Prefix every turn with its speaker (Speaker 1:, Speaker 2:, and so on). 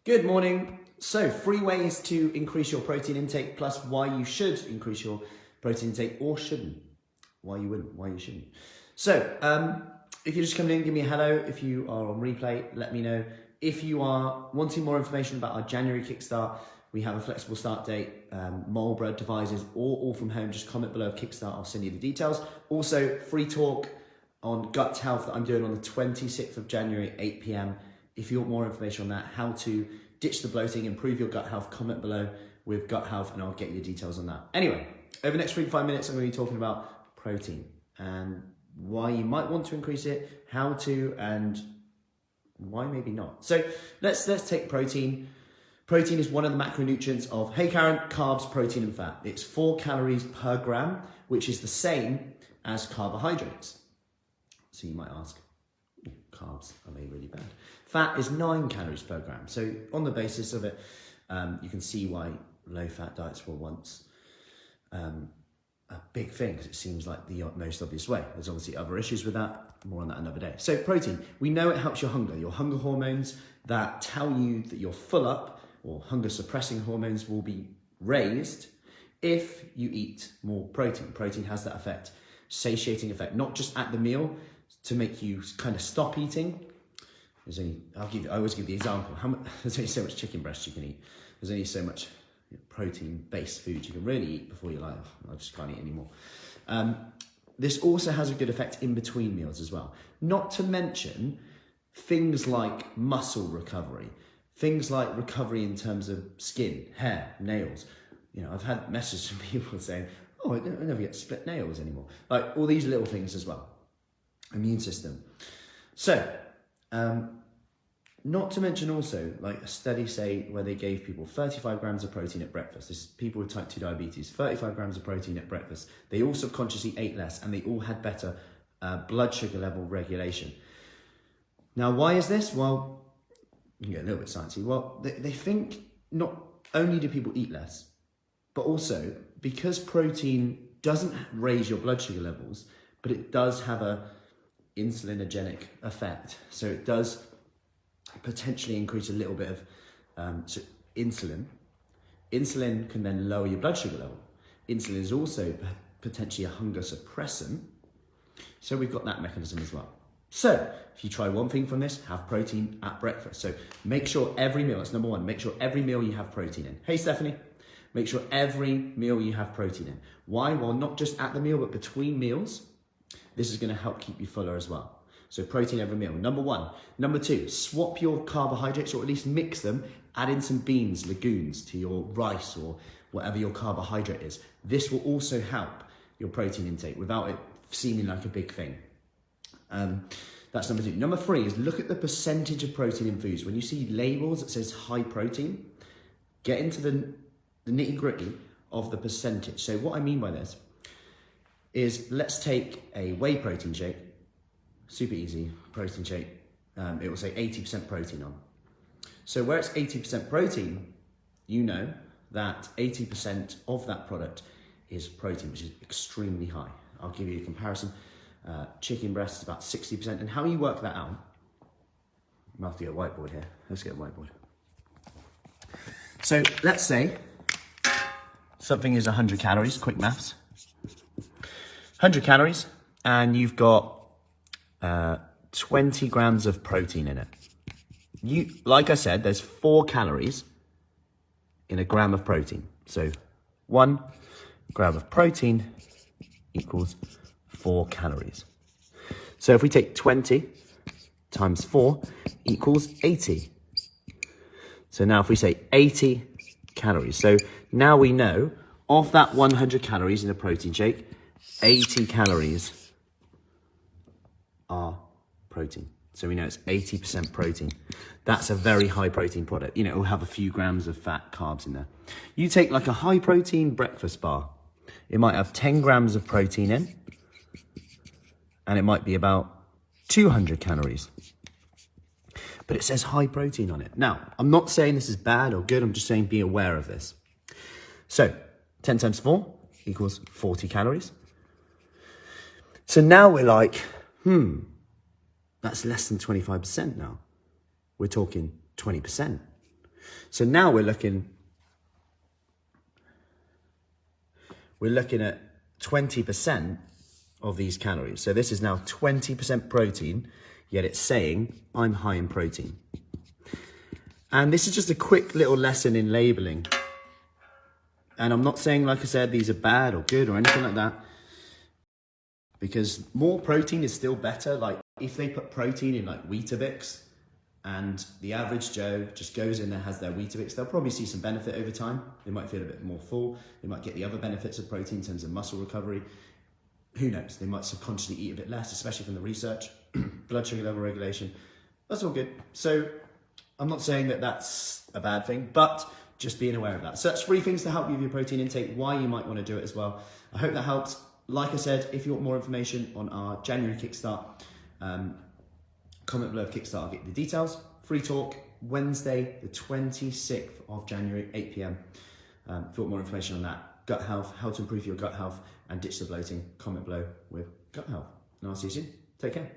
Speaker 1: Good morning. So, 3 ways to increase your protein intake, plus why you should increase your protein intake or shouldn't. Why you wouldn't, why you shouldn't. So, if you're just coming in, give me a hello. If you are on replay, let me know. If you are wanting more information about our January Kickstart, we have a flexible start date, Marlborough devices, all from home. Just comment below Kickstart, I'll send you the details. Also, free talk on gut health that I'm doing on the 26th of January, 8 p.m. If you want more information on that, how to ditch the bloating, improve your gut health, comment below with gut health and I'll get you the details on that. Anyway, over the next 3 to 5 minutes, I'm going to be talking about protein and why you might want to increase it, how to, and why maybe not. So let's take protein. Protein is one of the macronutrients of, hey Karen, carbs, protein and fat. It's 4 calories per gram, which is the same as carbohydrates. So you might ask, carbs, are they really bad? Fat is 9 calories per gram. So on the basis of it, you can see why low-fat diets were once a big thing, because it seems like the most obvious way. There's obviously other issues with that. More on that another day. So protein, we know it helps your hunger. Your hunger hormones that tell you that you're full up, or hunger-suppressing hormones will be raised if you eat more protein. Protein has that effect, satiating effect, not just at the meal, to make you kind of stop eating. I always give the example, there's only so much chicken breast you can eat. There's only so much protein-based food you can really eat before you're like, oh, I just can't eat anymore. This also has a good effect in between meals as well. Not to mention things like muscle recovery, things like recovery in terms of skin, hair, nails. You know, I've had messages from people saying, oh, I never get split nails anymore. Like all these little things as well. Immune system. So, not to mention also, like a study say where they gave people 35 grams of protein at breakfast. This is people with type 2 diabetes, 35 grams of protein at breakfast. They all subconsciously ate less and they all had better blood sugar level regulation. Now, why is this? Well, you can get a little bit sciencey. Well, they think not only do people eat less, but also because protein doesn't raise your blood sugar levels, but it does have a insulinogenic effect. So it does potentially increase a little bit of insulin. Insulin can then lower your blood sugar level. Insulin is also potentially a hunger suppressant. So we've got that mechanism as well. So if you try one thing from this, have protein at breakfast. So make sure every meal, that's number one, make sure every meal you have protein in. Hey Stephanie, make sure every meal you have protein in. Why? Well, not just at the meal, but between meals. This is going to help keep you fuller as well. So protein every meal, number one. Number two, swap your carbohydrates or at least mix them. Add in some beans, legumes to your rice or whatever your carbohydrate is. This will also help your protein intake without it seeming like a big thing. That's number two. Number three is look at the percentage of protein in foods. When you see labels that says high protein, get into the nitty gritty of the percentage. So what I mean by this is let's take a whey protein shake, super easy protein shake. It will say 80% protein on. So where it's 80% protein, you know that 80% of that product is protein, which is extremely high. I'll give you a comparison. Chicken breast is about 60%. And how you work that out, I'm have to get a whiteboard here. Let's get a whiteboard. So let's say something is 100 calories, quick maths. 100 calories, and you've got 20 grams of protein in it. Like I said, there's 4 calories in a gram of protein. So 1 gram of protein equals 4 calories. So if we take 20 times 4 equals 80. So now if we say 80 calories. So now we know of that 100 calories in a protein shake, 80 calories are protein. So we know it's 80% protein. That's a very high protein product. You know, it will have a few grams of fat, carbs in there. You take like a high protein breakfast bar. It might have 10 grams of protein in, and it might be about 200 calories. But it says high protein on it. Now, I'm not saying this is bad or good. I'm just saying be aware of this. So 10 times 4 equals 40 calories. So now we're like, that's less than 25% now. We're talking 20%. So now we're looking at 20% of these calories. So this is now 20% protein, yet it's saying I'm high in protein. And this is just a quick little lesson in labeling. And I'm not saying, like I said, these are bad or good or anything like that, because more protein is still better. Like if they put protein in like Weetabix and the average Joe just goes in there, has their Weetabix, they'll probably see some benefit over time. They might feel a bit more full. They might get the other benefits of protein in terms of muscle recovery. Who knows? They might subconsciously eat a bit less, especially from the research. Blood sugar level regulation. That's all good. So I'm not saying that that's a bad thing, but just being aware of that. So that's 3 things to help you with your protein intake, why you might want to do it as well. I hope that helps. Like I said, if you want more information on our January Kickstart, comment below Kickstart, I'll get you the details. Free talk, Wednesday, the 26th of January, 8 p.m. If you want more information on that, gut health, how to improve your gut health and ditch the bloating, comment below with gut health. And I'll see you soon. Take care.